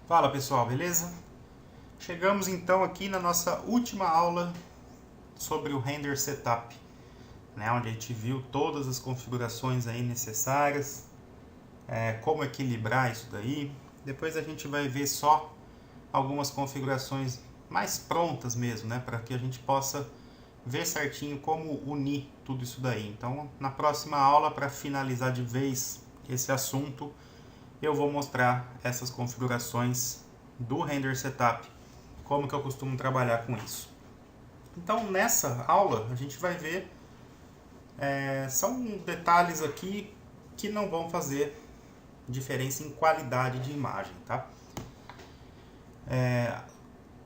Fala pessoal, beleza? Chegamos então aqui na nossa última aula sobre o Render Setup, né, onde a gente viu todas as configurações aí necessárias, como equilibrar isso daí. Depois a gente vai ver só algumas configurações mais prontas mesmo, né, para que a gente possa ver certinho como unir tudo isso daí. Então, na próxima aula, para finalizar de vez esse assunto, eu vou mostrar essas configurações do Render Setup, como que eu costumo trabalhar com isso. Então, nessa aula, a gente vai ver, são detalhes aqui que não vão fazer diferença em qualidade de imagem, tá?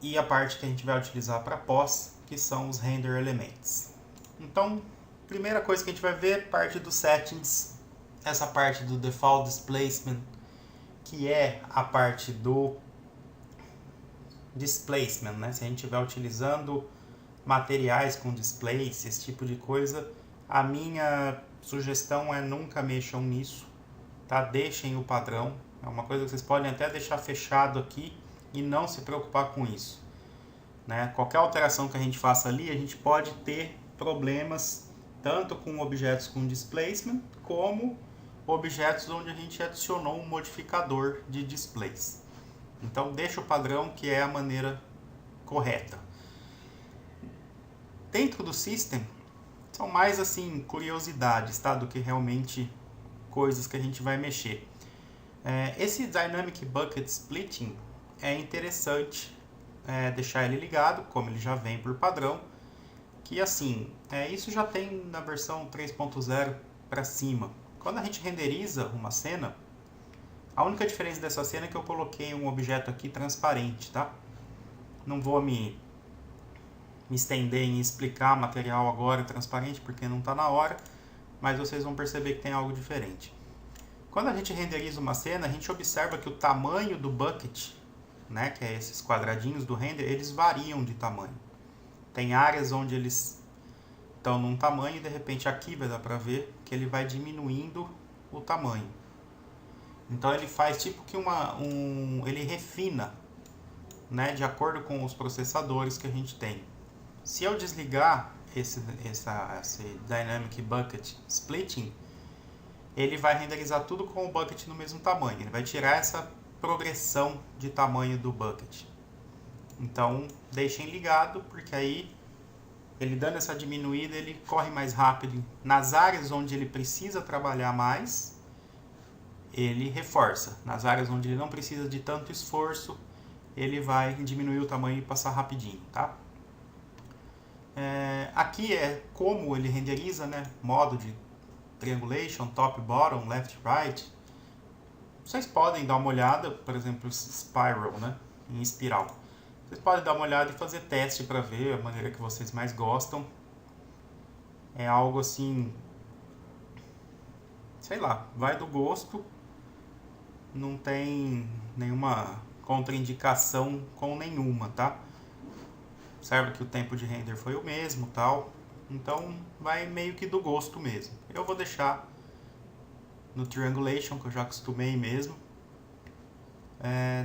E a parte que a gente vai utilizar para pós, que são os Render Elements. Então, primeira coisa que a gente vai ver, parte dos settings, essa parte do Default Displacement, que é a parte do displacement, né? Se a gente estiver utilizando materiais com displace, esse tipo de coisa, a minha sugestão é nunca mexam nisso, tá? Deixem o padrão, é uma coisa que vocês podem até deixar fechado aqui e não se preocupar com isso, né? Qualquer alteração que a gente faça ali, a gente pode ter problemas tanto com objetos com displacement, como objetos onde a gente adicionou um modificador de displace. Então deixa o padrão, que é a maneira correta. Dentro do system, são mais assim curiosidades, tá? Do que realmente coisas que a gente vai mexer. Esse Dynamic Bucket Splitting é interessante deixar ele ligado, como ele já vem por padrão, que assim, isso já tem na versão 3.0 para cima. Quando a gente renderiza uma cena, a única diferença dessa cena é que eu coloquei um objeto aqui transparente, tá? Não vou me estender em explicar material agora transparente, porque não está na hora, mas vocês vão perceber que tem algo diferente. Quando a gente renderiza uma cena, a gente observa que o tamanho do bucket, né, que é esses quadradinhos do render, eles variam de tamanho. Tem áreas onde eles estão num tamanho e de repente aqui vai dar para ver que ele vai diminuindo o tamanho. Então ele faz tipo que ele refina, né, de acordo com os processadores que a gente tem. Se eu desligar esse Dynamic Bucket Splitting, ele vai renderizar tudo com o bucket no mesmo tamanho. Ele vai tirar essa progressão de tamanho do bucket. Então deixem ligado, porque aí ele dando essa diminuída, ele corre mais rápido. Nas áreas onde ele precisa trabalhar mais, ele reforça. Nas áreas onde ele não precisa de tanto esforço, ele vai diminuir o tamanho e passar rapidinho, tá? Aqui é como ele renderiza, né? Modo de triangulation, top, bottom, left, right. Vocês podem dar uma olhada, por exemplo, spiral, né? Em espiral. Vocês podem dar uma olhada e fazer teste para ver a maneira que vocês mais gostam. É algo assim, sei lá, vai do gosto. Não tem nenhuma contraindicação com nenhuma, tá? Observa que o tempo de render foi o mesmo, tal. Então vai meio que do gosto mesmo. Eu vou deixar no triangulation, que eu já acostumei mesmo.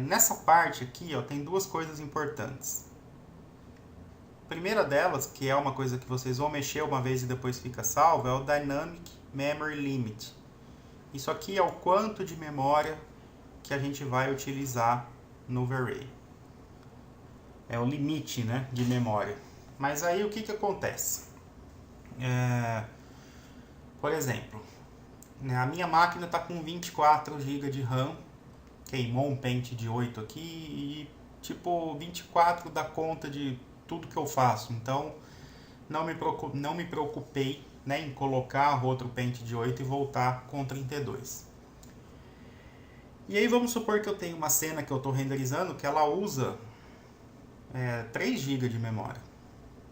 Nessa parte aqui, ó, tem duas coisas importantes. A primeira delas, que é uma coisa que vocês vão mexer uma vez e depois fica salvo, é o Dynamic Memory Limit. Isso aqui é o quanto de memória que a gente vai utilizar no V-Ray. É o limite, né, de memória. Mas aí o que acontece? Por exemplo, a minha máquina está com 24 GB de RAM, queimou um pente de 8 aqui e tipo 24 dá conta de tudo que eu faço. Então não me preocupei, né, em colocar outro pente de 8 e voltar com 32. E aí vamos supor que eu tenho uma cena que eu estou renderizando que ela usa 3 GB de memória,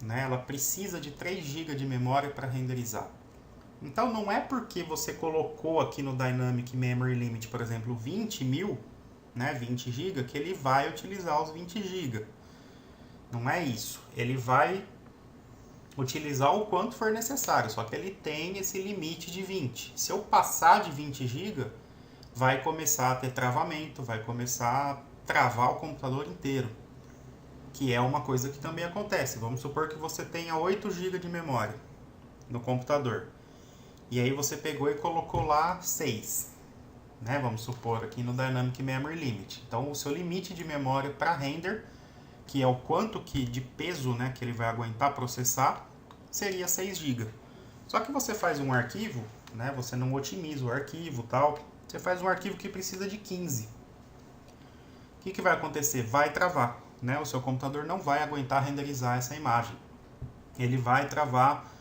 né? Ela precisa de 3 GB de memória para renderizar. Então não é porque você colocou aqui no Dynamic Memory Limit, por exemplo, 20 GB, que ele vai utilizar os 20 GB. Não é isso. Ele vai utilizar o quanto for necessário, só que ele tem esse limite de 20. Se eu passar de 20 GB, vai começar a ter travamento, vai começar a travar o computador inteiro, que é uma coisa que também acontece. Vamos supor que você tenha 8 GB de memória no computador, e aí você pegou e colocou lá 6, né? Vamos supor aqui no Dynamic Memory Limit. Então o seu limite de memória para render, que é o quanto de peso, né, que ele vai aguentar processar, seria 6 GB. Só que você faz um arquivo, né, você não otimiza o arquivo tal, você faz um arquivo que precisa de 15. O que vai acontecer? Vai travar, né? O seu computador não vai aguentar renderizar essa imagem. Ele vai travar,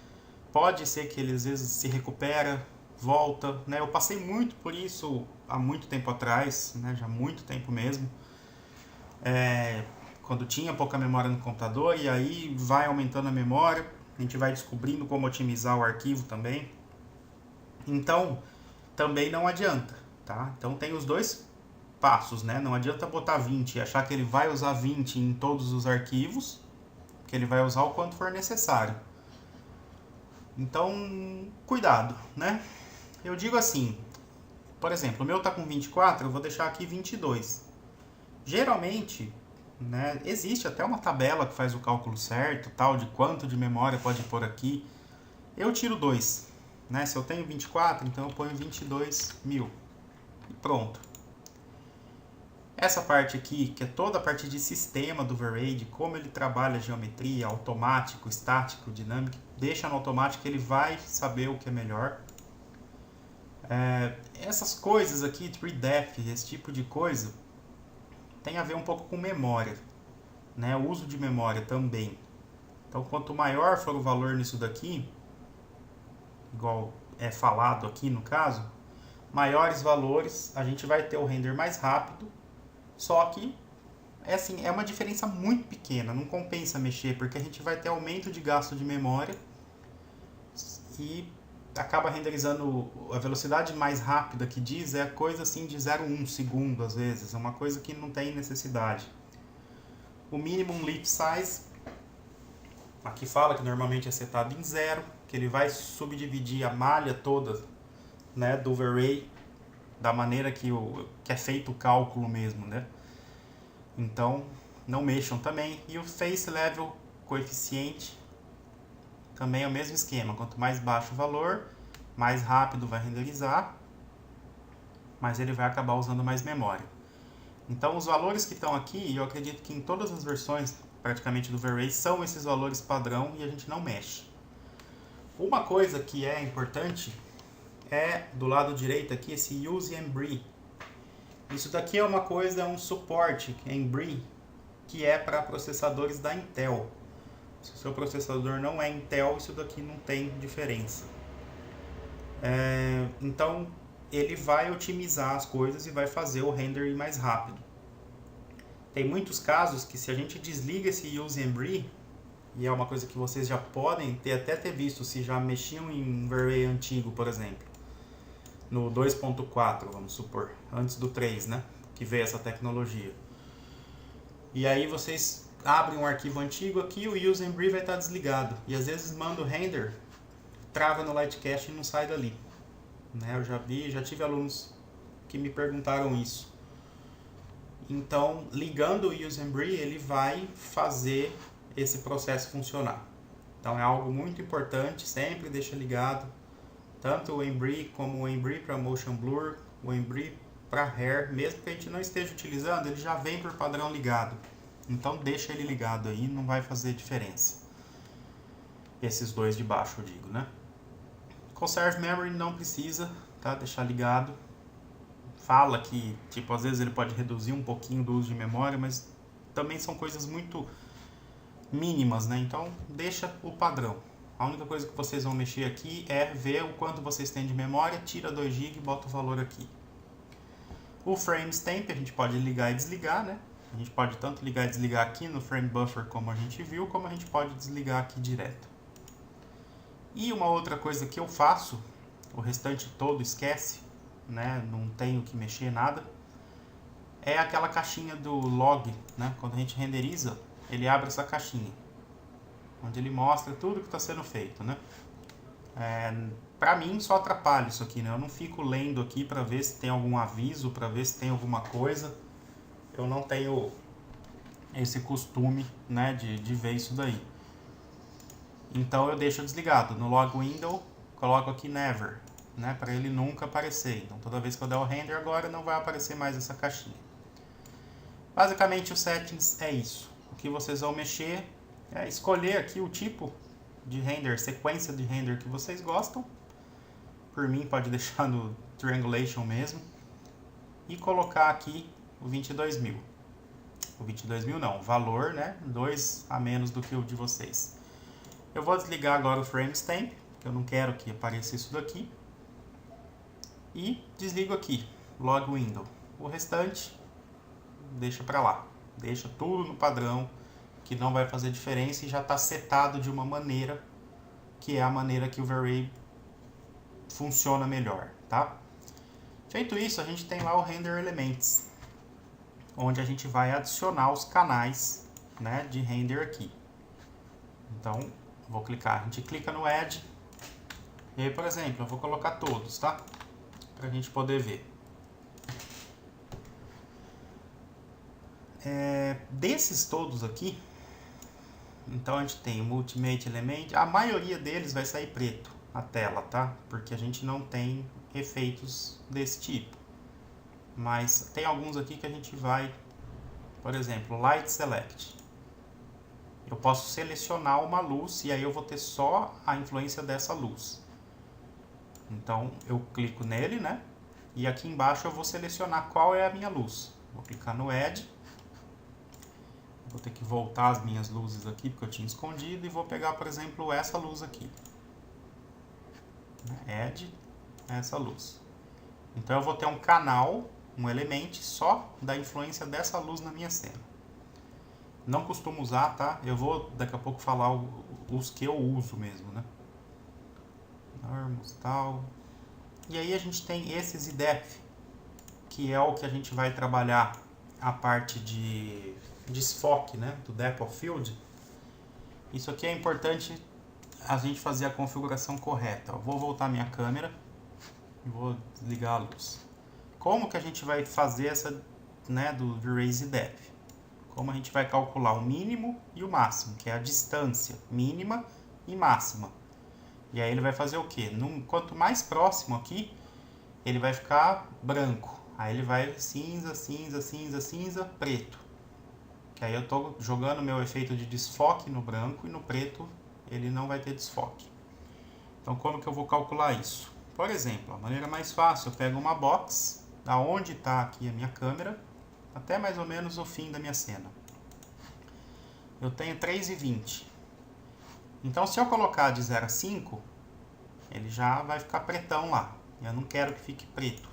pode ser que ele às vezes se recupera, volta, né? Eu passei muito por isso há muito tempo atrás, né? Já há muito tempo mesmo. Quando tinha pouca memória no computador, e aí vai aumentando a memória, a gente vai descobrindo como otimizar o arquivo também. Então, também não adianta, tá? Então tem os dois passos, né? Não adianta botar 20 e achar que ele vai usar 20 em todos os arquivos, que ele vai usar o quanto for necessário. Então, cuidado, né? Eu digo assim, por exemplo, o meu tá com 24, eu vou deixar aqui 22. Geralmente, né, existe até uma tabela que faz o cálculo certo, tal, de quanto de memória pode pôr aqui. Eu tiro 2, né? Se eu tenho 24, então eu ponho 22.000 e pronto. Essa parte aqui, que é toda a parte de sistema do V-Ray, de como ele trabalha a geometria, automático, estático, dinâmico, deixa no automático que ele vai saber o que é melhor. Essas coisas aqui, 3def, esse tipo de coisa, tem a ver um pouco com memória, né? O uso de memória também. Então, quanto maior for o valor nisso daqui, igual é falado aqui no caso, maiores valores, a gente vai ter o render mais rápido, só que é uma diferença muito pequena, não compensa mexer, porque a gente vai ter aumento de gasto de memória e acaba renderizando a velocidade mais rápida que diz, é coisa assim de 0,1 segundo às vezes, é uma coisa que não tem necessidade. O minimum leaf size, aqui fala que normalmente é setado em 0, que ele vai subdividir a malha toda, né, do V-Ray da maneira que é feito o cálculo mesmo, né? Então, não mexam também. E o Face Level Coeficiente também é o mesmo esquema. Quanto mais baixo o valor, mais rápido vai renderizar, mas ele vai acabar usando mais memória. Então, os valores que estão aqui, eu acredito que em todas as versões praticamente do V-Ray são esses valores padrão e a gente não mexe. Uma coisa que é importante é do lado direito aqui esse Use Embry. Isso daqui é uma coisa, é um suporte Embry que é para processadores da Intel. Se o seu processador não é Intel, isso daqui não tem diferença. Então ele vai otimizar as coisas e vai fazer o render ir mais rápido. Tem muitos casos que se a gente desliga esse Use Embry, e é uma coisa que vocês já podem até ter visto se já mexiam em V-Ray antigo, por exemplo, no 2.4, vamos supor, antes do 3, né, que veio essa tecnologia. E aí vocês abrem um arquivo antigo aqui, o Use Embry vai estar desligado, e às vezes manda o render, trava no Lightcast e não sai dali. Né, eu já tive alunos que me perguntaram isso. Então, ligando o Use Embry, ele vai fazer esse processo funcionar. Então é algo muito importante, sempre deixa ligado, tanto o Embry como o Embry para Motion Blur, o Embry para Hair, mesmo que a gente não esteja utilizando, ele já vem por padrão ligado. Então deixa ele ligado aí, não vai fazer diferença. Esses dois de baixo eu digo, né? Conserve Memory não precisa, tá? Deixar ligado. Fala que, tipo, às vezes ele pode reduzir um pouquinho do uso de memória, mas também são coisas muito mínimas, né? Então deixa o padrão. A única coisa que vocês vão mexer aqui é ver o quanto vocês têm de memória, tira 2 GB e bota o valor aqui. O Frame Stamp a gente pode ligar e desligar, né? A gente pode tanto ligar e desligar aqui no Frame Buffer como a gente viu, como a gente pode desligar aqui direto. E uma outra coisa que eu faço, o restante todo esquece, né? Não tenho que mexer nada, é aquela caixinha do log, né? Quando a gente renderiza, ele abre essa caixinha, onde ele mostra tudo que está sendo feito, né? Pra mim só atrapalha isso aqui, né? Eu não fico lendo aqui para ver se tem algum aviso, para ver se tem alguma coisa. Eu não tenho esse costume, né, de ver isso daí. Então eu deixo desligado. No log window, coloco aqui never, né, para ele nunca aparecer. Então toda vez que eu der o render agora, não vai aparecer mais essa caixinha. Basicamente os settings é isso. O que vocês vão mexer é escolher aqui o tipo de render, sequência de render que vocês gostam. Por mim pode deixar no triangulation mesmo. E colocar aqui o 22.000. O 22.000 não, o valor, né, 2 a menos do que o de vocês. Eu vou desligar agora o frame stamp, porque eu não quero que apareça isso daqui. E desligo aqui, log window. O restante, deixa pra lá. Deixa tudo no padrão, que não vai fazer diferença e já está setado de uma maneira que é a maneira que o V-Ray funciona melhor, tá? Feito isso, a gente tem lá o Render Elements, onde a gente vai adicionar os canais, né, de render aqui. Então, vou clicar, a gente clica no Add, e aí, por exemplo, eu vou colocar todos, tá? Pra gente poder ver. Desses todos aqui, então a gente tem o Ultimate Element, a maioria deles vai sair preto a tela, tá? Porque a gente não tem efeitos desse tipo. Mas tem alguns aqui que a gente vai, por exemplo, Light Select. Eu posso selecionar uma luz e aí eu vou ter só a influência dessa luz. Então eu clico nele, né? E aqui embaixo eu vou selecionar qual é a minha luz. Vou clicar no Add. Vou ter que voltar as minhas luzes aqui, porque eu tinha escondido, e vou pegar, por exemplo, essa luz aqui. Add essa luz. Então eu vou ter um canal, um elemento só da influência dessa luz na minha cena. Não costumo usar, tá? Eu vou daqui a pouco falar os que eu uso mesmo, né? Normas, tal. E aí a gente tem esses IDEF, que é o que a gente vai trabalhar a parte de desfoque, né, do depth of field. Isso aqui é importante a gente fazer a configuração correta. Eu vou voltar minha câmera e vou desligar a luz. Como que a gente vai fazer essa, né, do V-Ray depth? Como a gente vai calcular o mínimo e o máximo, que é a distância mínima e máxima. E aí ele vai fazer o quê? Quanto mais próximo aqui, ele vai ficar branco. Aí ele vai cinza, cinza, cinza, cinza, preto. Que aí eu estou jogando meu efeito de desfoque no branco e no preto ele não vai ter desfoque. Então como que eu vou calcular isso? Por exemplo, a maneira mais fácil, eu pego uma box, da onde está aqui a minha câmera, até mais ou menos o fim da minha cena. Eu tenho 3,20. Então se eu colocar de 0 a 5, ele já vai ficar pretão lá. Eu não quero que fique preto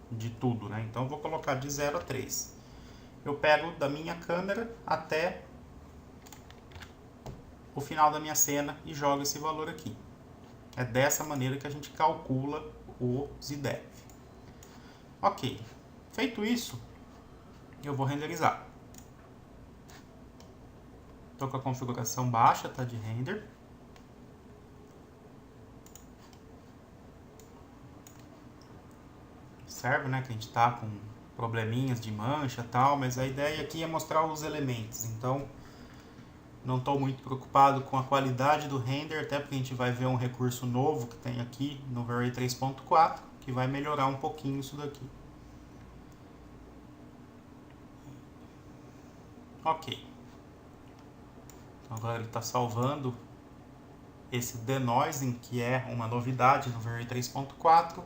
de tudo, né? Então eu vou colocar de 0 a 3. Eu pego da minha câmera até o final da minha cena e jogo esse valor aqui. É dessa maneira que a gente calcula o ZDEF. Ok, feito isso, eu vou renderizar. Estou com a configuração baixa, tá, de render. Observe, né, que a gente está com probleminhas de mancha e tal, mas a ideia aqui é mostrar os elementos. Então, não estou muito preocupado com a qualidade do render, até porque a gente vai ver um recurso novo que tem aqui no V-Ray 3.4, que vai melhorar um pouquinho isso daqui. Ok. Então agora ele está salvando esse denoising, que é uma novidade no V-Ray 3.4,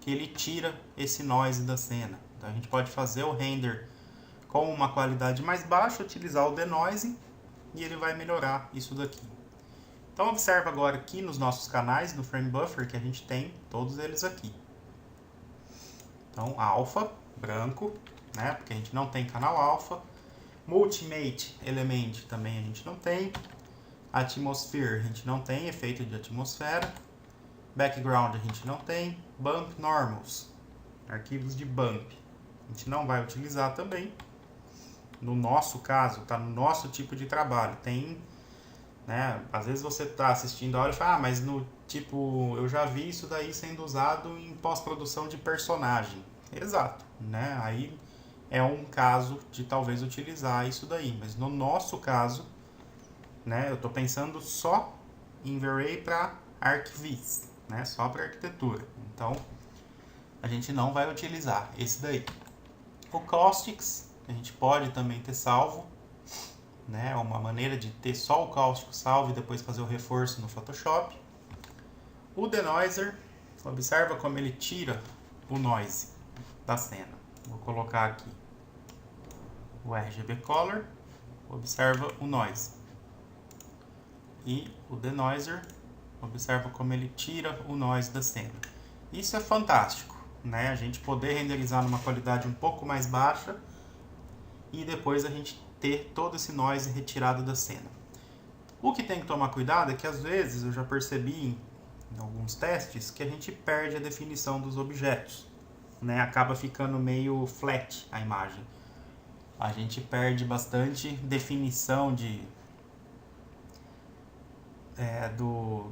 que ele tira esse noise da cena. Então a gente pode fazer o render com uma qualidade mais baixa, utilizar o denoising, e ele vai melhorar isso daqui. Então observa agora aqui nos nossos canais, no frame buffer, que a gente tem todos eles aqui. Então alpha, branco, né, porque a gente não tem canal alpha. Multimate element também a gente não tem. Atmosphere a gente não tem, efeito de atmosfera. Background a gente não tem. Bump normals, arquivos de bump, a gente não vai utilizar também. no nosso caso, tá no nosso tipo de trabalho. Tem, né, às vezes você tá assistindo a aula e fala, mas no tipo, eu já vi isso daí sendo usado em pós-produção de personagem. Exato, né? Aí é um caso de talvez utilizar isso daí, mas no nosso caso, né, eu tô pensando só em V-Ray para ArcViz, né, só para arquitetura. Então, a gente não vai utilizar esse daí. O Caustics, a gente pode também ter salvo, né? Uma maneira de ter só o cáustico salvo e depois fazer o reforço no Photoshop. O Denoiser, observa como ele tira o noise da cena. Vou colocar aqui o RGB Color, observa o noise. E o Denoiser, observa como ele tira o noise da cena. Isso é fantástico, né? A gente poder renderizar numa qualidade um pouco mais baixa e depois a gente ter todo esse noise retirado da cena. O que tem que tomar cuidado é que às vezes eu já percebi em alguns testes que a gente perde a definição dos objetos, né? Acaba ficando meio flat a imagem. A gente perde bastante definição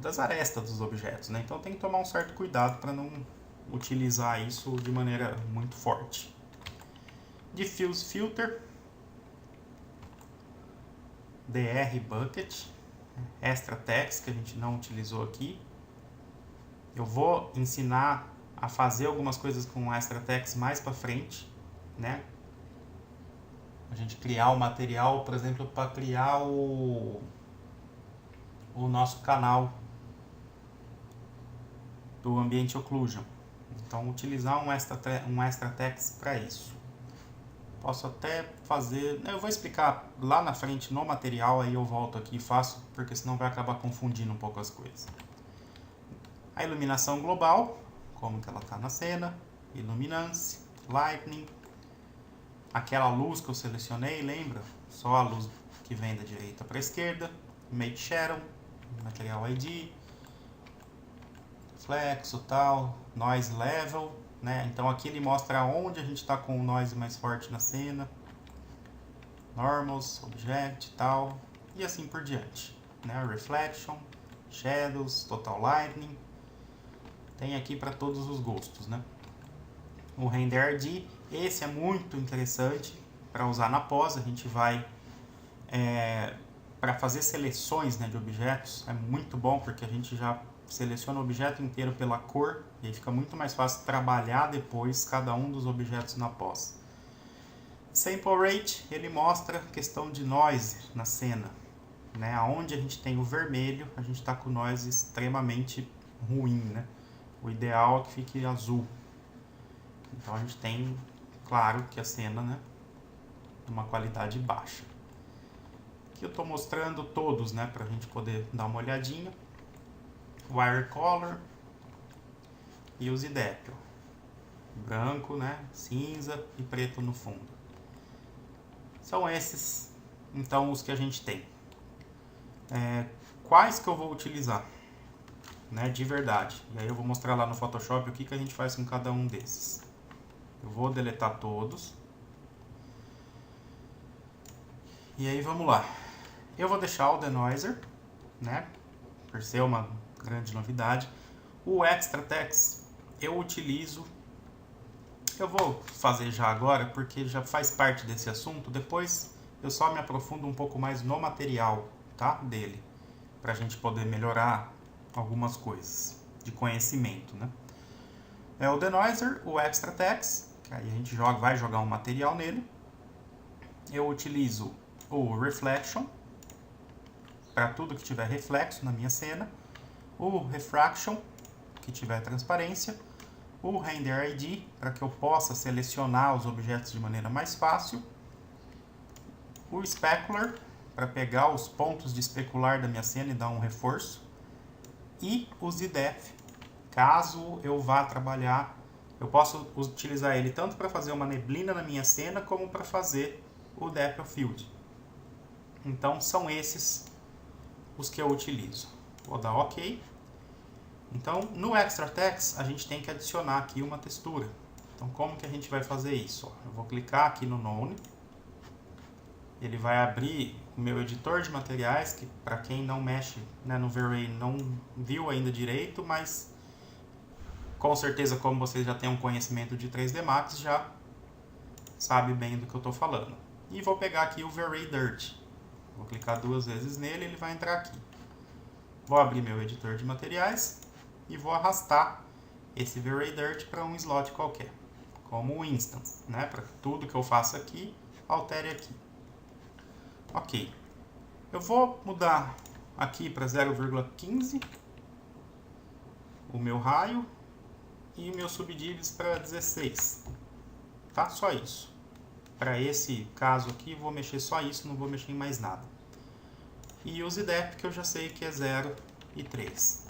das arestas dos objetos, né? Então tem que tomar um certo cuidado para não utilizar isso de maneira muito forte. Diffuse Filter, DR Bucket, Extra Text, que a gente não utilizou aqui. Eu vou ensinar a fazer algumas coisas com Extra Text mais para frente, né? A gente criar o material, por exemplo, para criar o nosso canal do Ambient Occlusion. Então, utilizar um extra text para isso. Posso até fazer... Eu vou explicar lá na frente no material, aí eu volto aqui e faço, porque senão vai acabar confundindo um pouco as coisas. A iluminação global, como que ela está na cena, Illuminance, Lightning, aquela luz que eu selecionei, lembra? Só a luz que vem da direita para a esquerda, Make Shadow, Material ID, Flexo, tal, Noise Level, né? Então aqui ele mostra onde a gente está com o noise mais forte na cena, Normals, Object, tal, e assim por diante, né? Reflection, Shadows, Total Lightning, tem aqui para todos os gostos, né? O Render ID, esse é muito interessante para usar na pós, a gente vai para fazer seleções, né, de objetos, é muito bom porque a gente já seleciona o objeto inteiro pela cor e aí fica muito mais fácil trabalhar depois cada um dos objetos na pós. Sample Rate, ele mostra a questão de noise na cena, né? Onde a gente tem o vermelho, a gente está com noise extremamente ruim, né? O ideal é que fique azul. Então a gente tem, claro, que a cena, né, uma qualidade baixa. Aqui eu estou mostrando todos, né, para a gente poder dar uma olhadinha. Wire Color e os IDEP. Branco, né, cinza e preto no fundo. São esses, então, os que a gente tem. Quais que eu vou utilizar, né, de verdade? E aí eu vou mostrar lá no Photoshop o que a gente faz com cada um desses. Eu vou deletar todos. E aí vamos lá. Eu vou deixar o Denoiser, né, por ser uma grande novidade. O Extra Text eu utilizo. Eu vou fazer já agora porque já faz parte desse assunto. Depois eu só me aprofundo um pouco mais no material, tá, dele, para a gente poder melhorar algumas coisas de conhecimento, né? É o Denoiser, o Extra Text, que aí a gente vai jogar um material nele. Eu utilizo o Reflection para tudo que tiver reflexo na minha cena, o Refraction, que tiver transparência, o Render ID, para que eu possa selecionar os objetos de maneira mais fácil, o Specular, para pegar os pontos de especular da minha cena e dar um reforço, e o ZDF, caso eu vá trabalhar, eu posso utilizar ele tanto para fazer uma neblina na minha cena, como para fazer o Depth of Field. Então são esses os que eu utilizo. Vou dar OK. Então no Extra Text a gente tem que adicionar aqui uma textura. Então como que a gente vai fazer isso? Eu vou clicar aqui no None, ele vai abrir o meu editor de materiais, que para quem não mexe, né, no V-Ray não viu ainda direito, mas com certeza, como vocês já têm um conhecimento de 3D Max, já sabe bem do que eu estou falando. E vou pegar aqui o V-Ray Dirt. Vou clicar 2 vezes nele, ele vai entrar aqui. Vou abrir meu editor de materiais e vou arrastar esse V-Ray Dirt para um slot qualquer, como o Instance, né? Para tudo que eu faço aqui, altere aqui. Ok. Eu vou mudar aqui para 0,15 o meu raio e o meu subdivis para 16. Tá? Só isso. Para esse caso aqui, vou mexer só isso, não vou mexer em mais nada. E o ZDEP, que eu já sei que é 0 e 3.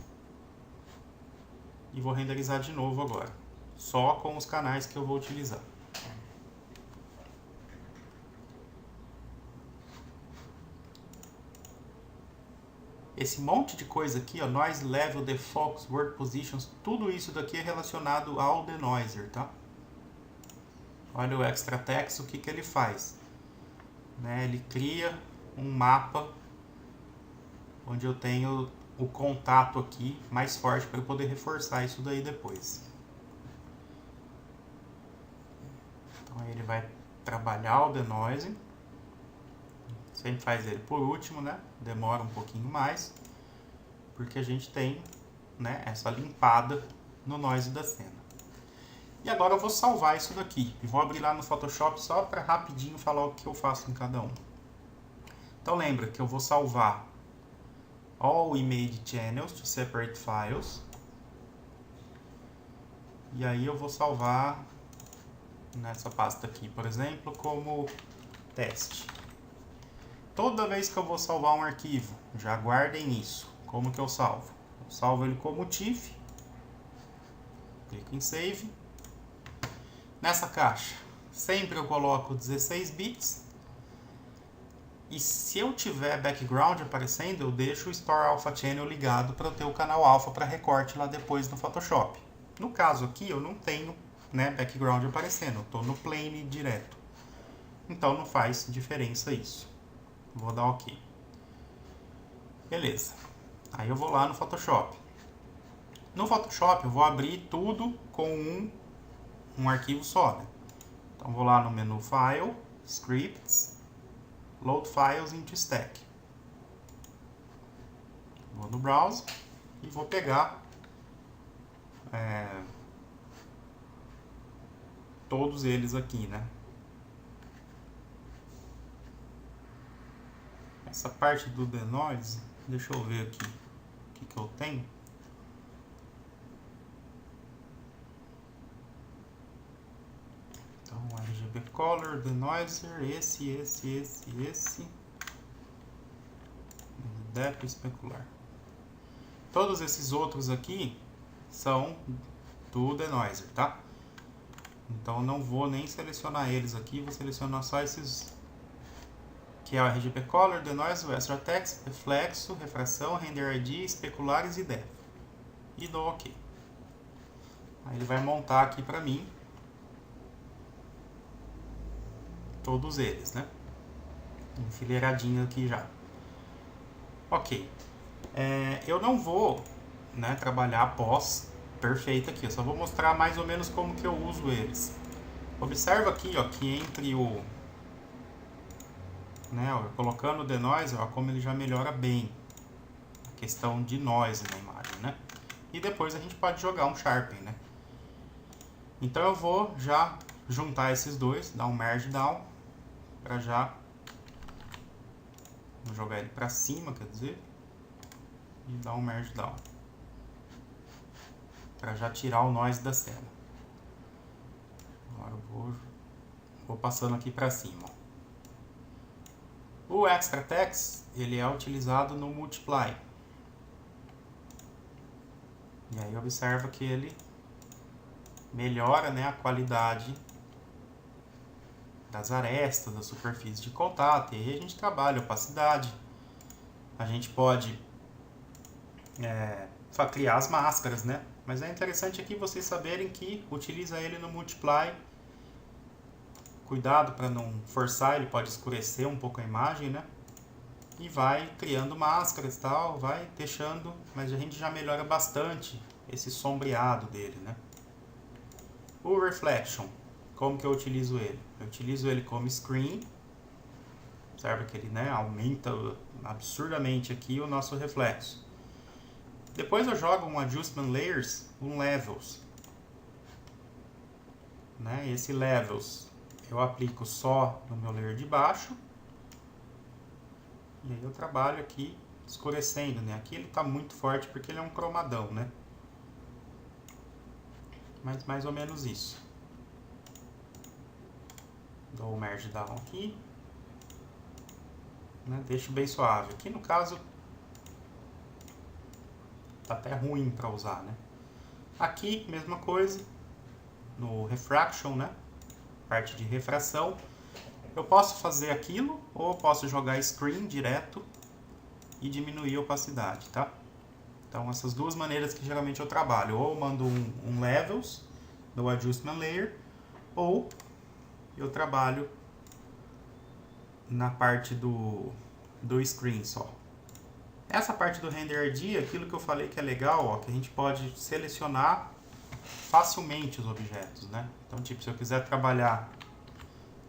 E vou renderizar de novo agora, só com os canais que eu vou utilizar. Esse monte de coisa aqui, ó, Noise Level, Defocus, Word Positions, tudo isso daqui é relacionado ao Denoiser, tá? Olha o Extra Text, o que que ele faz? Né, ele cria um mapa onde eu tenho o contato aqui mais forte para eu poder reforçar isso daí depois. Então ele vai trabalhar o denoising. Sempre faz ele por último, né? Demora um pouquinho mais, porque a gente tem, né, essa limpada no noise da cena. E agora eu vou salvar isso daqui. E vou abrir lá no Photoshop só para rapidinho falar o que eu faço em cada um. Então lembra que eu vou salvar all image channels to separate files. E aí eu vou salvar nessa pasta aqui, por exemplo, como teste. Toda vez que eu vou salvar um arquivo, já guardem isso. Como que eu salvo? Eu salvo ele como TIFF. Clico em Save. Nessa caixa, sempre eu coloco 16 bits. E se eu tiver background aparecendo, eu deixo o Store Alpha Channel ligado para eu ter o canal alpha para recorte lá depois no Photoshop. No caso aqui, eu não tenho, né, background aparecendo, eu estou no plane direto. Então não faz diferença isso. Vou dar OK. Beleza. Aí eu vou lá no Photoshop. No Photoshop eu vou abrir tudo com um arquivo só, né? Então vou lá no menu File, Scripts, Load Files into Stack. Vou no Browse e vou pegar todos eles aqui, né? Essa parte do denoise, deixa eu ver aqui o que eu tenho. Então, RGB Color, Denoiser, esse. Dep especular. Todos esses outros aqui são do Denoiser, tá? Então não vou nem selecionar eles aqui, vou selecionar só esses, que é o RGB Color, Denoiser, Extra Text, Reflexo, Refração, Render ID, Especulares e Def. E dou OK. Aí ele vai montar aqui pra mim todos eles, né? Enfileiradinho aqui já. Ok. Eu não vou, né, trabalhar a pós perfeita aqui. Eu só vou mostrar mais ou menos como que eu uso eles. Observa aqui, ó, que entre colocando o denoiser, ó, como ele já melhora bem a questão de noise na imagem, né? E depois a gente pode jogar um sharpen, né? Então eu vou já juntar esses dois, dar um merge down, para já vou jogar ele para cima, quer dizer, e dar um merge down, para já tirar o noise da cena. Agora eu vou passando aqui para cima. O Extra Text, ele é utilizado no Multiply. E aí observa que ele melhora, né, a qualidade das arestas, da superfície de contato. E aí a gente trabalha a opacidade. A gente pode criar as máscaras, né? Mas é interessante aqui vocês saberem que utiliza ele no Multiply Cuidado para não forçar, ele pode escurecer um pouco a imagem, né? E vai criando máscaras e tal, vai deixando, mas a gente já melhora bastante esse sombreado dele, né? O Reflection, como que eu utilizo ele? Eu utilizo ele como screen, observa que ele, né, aumenta absurdamente aqui o nosso reflexo. Depois eu jogo um Adjustment Layers, um Levels. Né? Esse Levels eu aplico só no meu layer de baixo. E aí eu trabalho aqui escurecendo, né? Aqui ele está muito forte porque ele é um cromadão, né? Mas mais ou menos isso. Dou o Merge Down aqui. Né? Deixo bem suave. Aqui no caso tá até ruim para usar, né? Aqui, mesma coisa. No Refraction, né? Parte de refração. Eu posso fazer aquilo, ou eu posso jogar Screen direto e diminuir a opacidade, tá? Então, essas duas maneiras que geralmente eu trabalho. Ou eu mando um Levels no Adjustment Layer, ou eu trabalho na parte do Screen só. Essa parte do Render ID, aquilo que eu falei que é legal, ó, que a gente pode selecionar facilmente os objetos, né? Então, tipo, se eu quiser trabalhar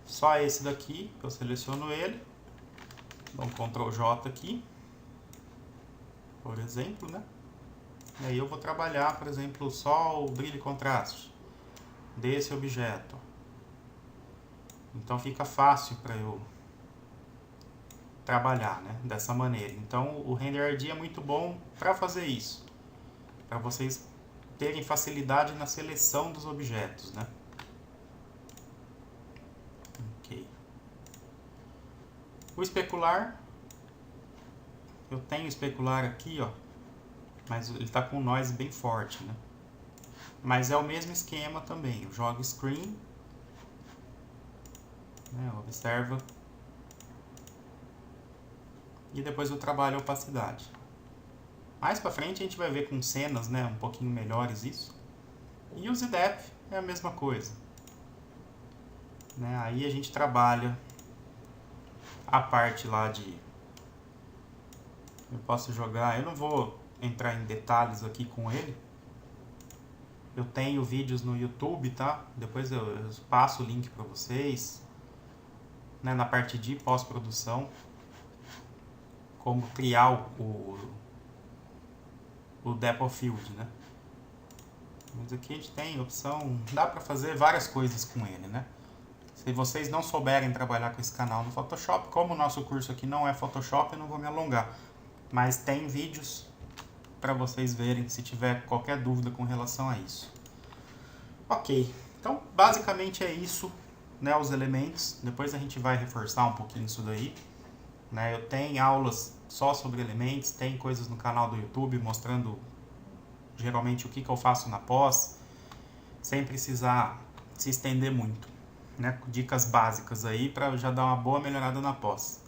só esse daqui, eu seleciono ele, dou um Ctrl J aqui, por exemplo, né? E aí eu vou trabalhar, por exemplo, só o brilho e contraste desse objeto. Então fica fácil para eu trabalhar, né, dessa maneira. Então o Render ID é muito bom para fazer isso, para vocês terem facilidade na seleção dos objetos, né? Ok. O especular, eu tenho especular aqui, ó, mas ele está com um noise bem forte, né? Mas é o mesmo esquema também. Eu jogo Screen, né, observa, e depois eu trabalho a opacidade. Mais pra frente a gente vai ver com cenas, né, um pouquinho melhores isso. E o Z-Depth é a mesma coisa. Né? Aí a gente trabalha a parte lá de... Eu posso jogar... Eu não vou entrar em detalhes aqui com ele. Eu tenho vídeos no YouTube, tá? Depois eu passo o link para vocês. Né? Na parte de pós-produção. Como criar o Depth of Field, né? Mas aqui a gente tem opção... Dá para fazer várias coisas com ele, né? Se vocês não souberem trabalhar com esse canal no Photoshop, como o nosso curso aqui não é Photoshop, eu não vou me alongar. Mas tem vídeos para vocês verem se tiver qualquer dúvida com relação a isso. Ok, então basicamente é isso, né, os elementos. Depois a gente vai reforçar um pouquinho isso daí. Né? Eu tenho aulas só sobre elementos, tem coisas no canal do YouTube mostrando geralmente o que eu faço na pós, sem precisar se estender muito. Né? Dicas básicas aí para já dar uma boa melhorada na pós.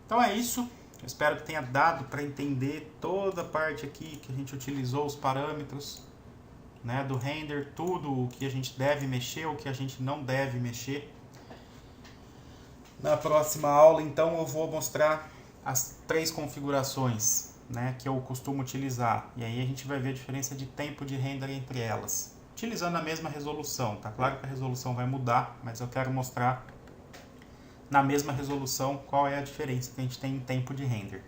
Então é isso. Eu espero que tenha dado para entender toda a parte aqui que a gente utilizou, os parâmetros, né, do render, tudo o que a gente deve mexer, o que a gente não deve mexer. Na próxima aula, então, eu vou mostrar as 3 configurações, né, que eu costumo utilizar. E aí a gente vai ver a diferença de tempo de render entre elas. Utilizando a mesma resolução, tá claro que a resolução vai mudar, mas eu quero mostrar na mesma resolução qual é a diferença que a gente tem em tempo de render.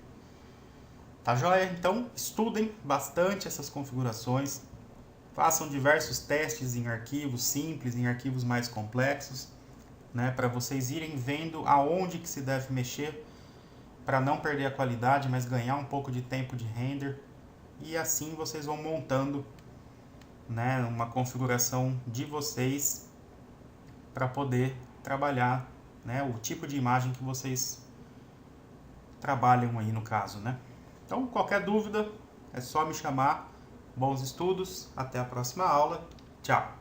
Tá joia? Então estudem bastante essas configurações, façam diversos testes em arquivos simples, em arquivos mais complexos, né, para vocês irem vendo aonde que se deve mexer para não perder a qualidade, mas ganhar um pouco de tempo de render, e assim vocês vão montando, né, uma configuração de vocês para poder trabalhar, né, o tipo de imagem que vocês trabalham aí no caso, né? Então, qualquer dúvida é só me chamar. Bons estudos, até a próxima aula. Tchau!